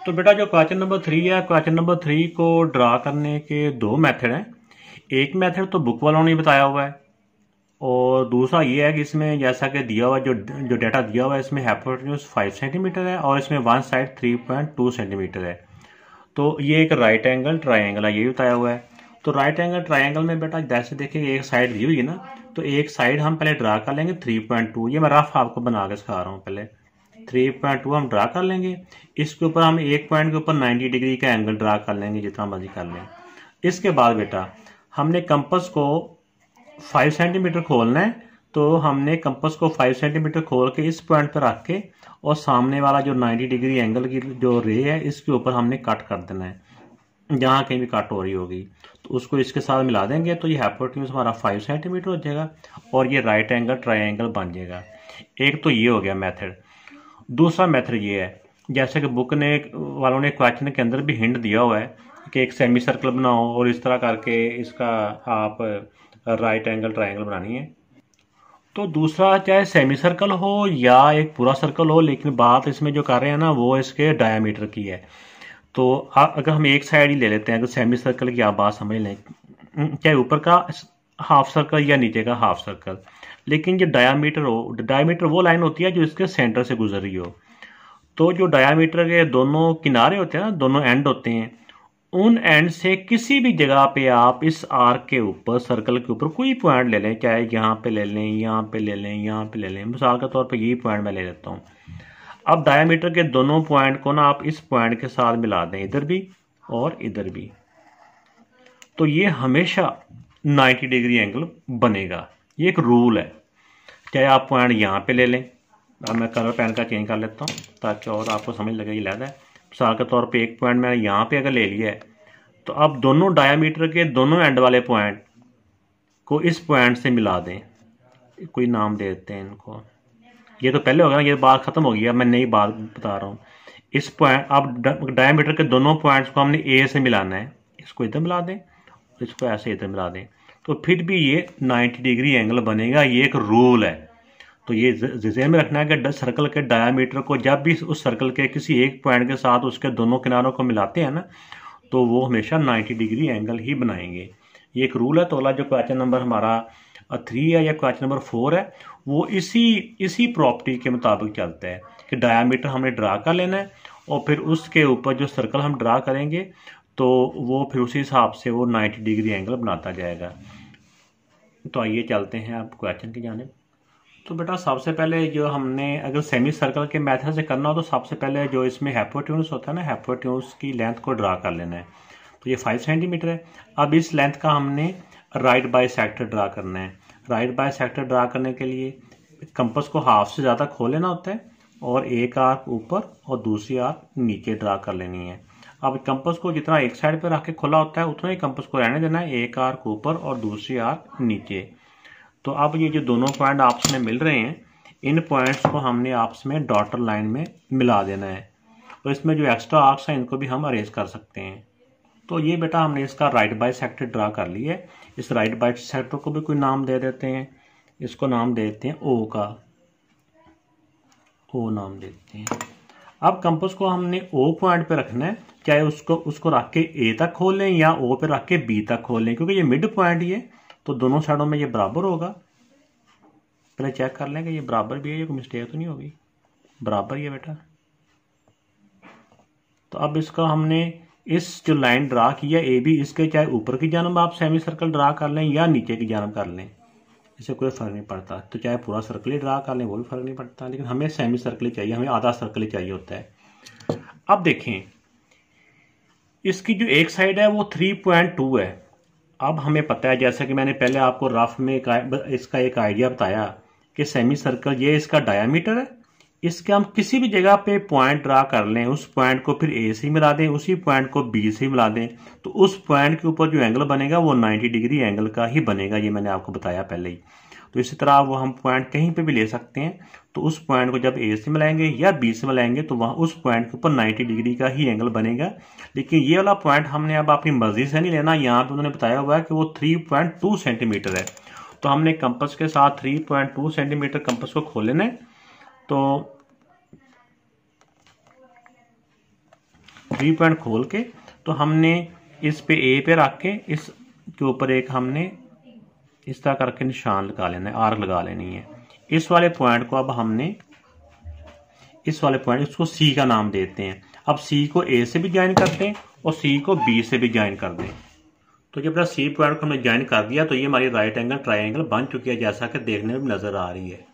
तो बेटा जो क्वेश्चन नंबर 3 है, क्वेश्चन नंबर 3 को ड्रा करने के दो मेथड हैं। एक मेथड तो बुक वालों ने बताया हुआ है और दूसरा ये है कि इसमें जैसा कि दिया हुआ जो डाटा दिया हुआ है, इसमें हाइपोटेन्यूज 5 सेंटीमीटर है और इसमें वन साइड 3.2 सेंटीमीटर है। तो ये एक राइट एंगल ट्राइंगल है, ये भी बताया हुआ है। तो राइट एंगल ट्राइंगल में बेटा जैसे देखिए एक साइड दी हुई है ना, तो एक साइड हम पहले ड्रा कर लेंगे 3.2। ये मैं रफ आपको बना के सिखा रहा हूँ। पहले 3.2 हम ड्रा कर लेंगे। इसके ऊपर हम एक पॉइंट के ऊपर 90 डिग्री का एंगल ड्रा कर लेंगे, जितना मर्जी कर लें। इसके बाद बेटा हमने कंपास को 5 सेंटीमीटर खोलना है। तो हमने कंपास को 5 सेंटीमीटर खोल के इस पॉइंट पर रख के और सामने वाला जो 90 डिग्री एंगल की जो रे है इसके ऊपर हमने कट कर देना है। जहाँ कहीं भी कट हो रही होगी तो उसको इसके साथ मिला देंगे, तो ये हाइपोटेन्यूज हमारा 5 सेंटीमीटर हो जाएगा और ये राइट एंगल ट्राइंगल बन जाएगा। एक तो ये हो गया मेथड। दूसरा मेथड ये है, जैसे कि बुक ने वालों ने क्वेश्चन के अंदर भी हिंट दिया हुआ है कि एक सेमी सर्कल बनाओ और इस तरह करके इसका आप राइट एंगल ट्राइंगल बनानी है। तो दूसरा चाहे सेमी सर्कल हो या एक पूरा सर्कल हो, लेकिन बात इसमें जो कर रहे हैं ना वो इसके डायमीटर की है। तो अगर हम एक साइड ही ले लेते हैं, अगर सेमी सर्कल की आप बात समझ लें, चाहे ऊपर का हाफ सर्कल या नीचे का हाफ सर्कल, लेकिन जो डायामीटर हो, डायामीटर वो लाइन होती है जो इसके सेंटर से गुजर रही हो। तो जो डायामीटर के दोनों किनारे होते हैं ना, दोनों एंड होते हैं, उन एंड से किसी भी जगह पे आप इस आर्क के ऊपर, सर्कल के ऊपर कोई पॉइंट ले लें, चाहे यहाँ पे ले लें, यहाँ पे ले लें, यहाँ पे ले लें। मिसाल के तौर पे यही पॉइंट मैं ले लेता हूँ। अब डायामीटर के दोनों पॉइंट को ना आप इस पॉइंट के साथ मिला दें, इधर भी और इधर भी। तो ये हमेशा 90 डिग्री एंगल बनेगा। ये एक रूल है। चाहे आप पॉइंट यहाँ पे ले लें, अब मैं कलर पेन का चेंज कर लेता हूँ ताकि और आपको समझ लगे ये लहदा है। मिसाल के तौर पे एक पॉइंट मैंने यहाँ पे अगर ले लिया है, तो अब दोनों डायामीटर के दोनों एंड वाले पॉइंट को इस पॉइंट से मिला दें। कोई नाम दे देते हैं इनको। ये तो पहले होगा ना, ये बात खत्म हो गई। अब मैं नई बात बता रहा हूँ। इस पॉइंट, अब डायामीटर के दोनों पॉइंट्स को हमने ए से मिलाना है। इसको इधर मिला दें, इसको ऐसे इधर मिला दें, तो फिर भी ये 90 डिग्री एंगल बनेगा। ये एक रूल है। तो ये ज़हन में रखना है कि सर्कल के डायामीटर को जब भी उस सर्कल के किसी एक पॉइंट के साथ उसके दोनों किनारों को मिलाते हैं ना, तो वो हमेशा 90 डिग्री एंगल ही बनाएंगे। ये एक रूल है। तो अगला जो क्वेश्चन नंबर हमारा 3 है या क्वेश्चन नंबर 4 है, वो इसी प्रॉपर्टी के मुताबिक चलता है कि डायामीटर हमने ड्रा कर लेना है और फिर उसके ऊपर जो सर्कल हम ड्रा करेंगे तो वो फिर उसी हिसाब से वो 90 डिग्री एंगल बनाता जाएगा। तो आइए चलते हैं अब क्वेश्चन की जानिब। तो बेटा सबसे पहले जो हमने अगर सेमी सर्कल के मेथड से करना हो, तो सबसे पहले जो इसमें हाइपोटेन्यूज होता है ना, हाइपोटेन्यूज की लेंथ को ड्रा कर लेना है। तो ये 5 सेंटीमीटर है। अब इस लेंथ का हमने राइट बाइसेक्टर ड्रा करना है। राइट बाइसेक्टर ड्रा करने के लिए कंपास को हाफ से ज़्यादा खोल लेना होता है और एक आर्क ऊपर और दूसरी आर्क नीचे ड्रा कर लेनी है। अब कंपास को जितना एक साइड पर रख के खोला होता है उतना ही कंपास को रहने देना है, एक आर्क ऊपर और दूसरी आर्क नीचे। तो अब ये जो दोनों पॉइंट आपस में मिल रहे हैं, इन पॉइंट्स को हमने आपस में डॉटर लाइन में मिला देना है। और इसमें जो एक्स्ट्रा आर्क्स हैं इनको भी हम अरेंज कर सकते हैं। तो ये बेटा हमने इसका राइट बाइसेक्टर ड्रा कर लिया है। इस राइट बाइसेक्टर को भी कोई नाम दे देते हैं। इसको नाम देते हैं ओ का, ओ नाम देते हैं। अब कंपास को हमने ओ पॉइंट पे रखना है, चाहे उसको रख के ए तक खोल लें या ओ पे रख के बी तक खोल लें, क्योंकि ये मिड पॉइंट ही है तो दोनों साइडों में ये बराबर होगा। पहले चेक कर लें कि ये बराबर भी है, ये कोई मिस्टेक तो नहीं होगी। बराबर ही है बेटा। तो अब इसका हमने इस जो लाइन ड्रा किया ए बी, इसके चाहे ऊपर की जानब आप सेमी सर्कल ड्रा कर लें या नीचे की जानब कर लें, इससे कोई फ़र्क नहीं पड़ता। तो चाहे पूरा सर्कल ही ड्रा कर लें वो भी फ़र्क नहीं पड़ता, लेकिन हमें सेमी सर्कल ही चाहिए, हमें आधा सर्कल ही चाहिए होता है। अब देखें इसकी जो एक साइड है वो 3.2 है। अब हमें पता है, जैसा कि मैंने पहले आपको रफ में इसका एक आइडिया बताया कि सेमी सर्कल ये इसका डायामीटर है। इसके हम किसी भी जगह पे पॉइंट ड्रा कर लें, उस पॉइंट को फिर ए से मिला दें, उसी पॉइंट को बी से मिला दें, तो उस पॉइंट के ऊपर जो एंगल बनेगा वो 90 डिग्री एंगल का ही बनेगा। ये मैंने आपको बताया पहले ही। तो इसी तरह वो हम पॉइंट कहीं पे भी ले सकते हैं। तो उस पॉइंट को जब ए से मिलाएंगे या बी से मिलाएंगे तो वहाँ उस पॉइंट के ऊपर 90 डिग्री का ही एंगल बनेगा। लेकिन ये वाला पॉइंट हमने अब अपनी मर्जी से नहीं लेना। यहाँ पे उन्होंने बताया हुआ है कि वो 3.2 सेंटीमीटर है। तो हमने कंपास के साथ 3.2 सेंटीमीटर कंपास को खोल लेना है। तो V पॉइंट खोल के तो हमने इस पे A पे रख के इसके ऊपर एक हमने इस तरह करके निशान लगा लेना है, आर्क लगा लेनी है। इस वाले पॉइंट को अब हमने इस वाले पॉइंट इसको C का नाम देते हैं। अब C को A से भी ज्वाइन करते हैं और C को B से भी ज्वाइन कर दें। तो जब C पॉइंट को हमने ज्वाइन कर दिया तो ये हमारी राइट एंगल ट्राइंगल बन चुकी है, जैसा कि देखने में नजर आ रही है।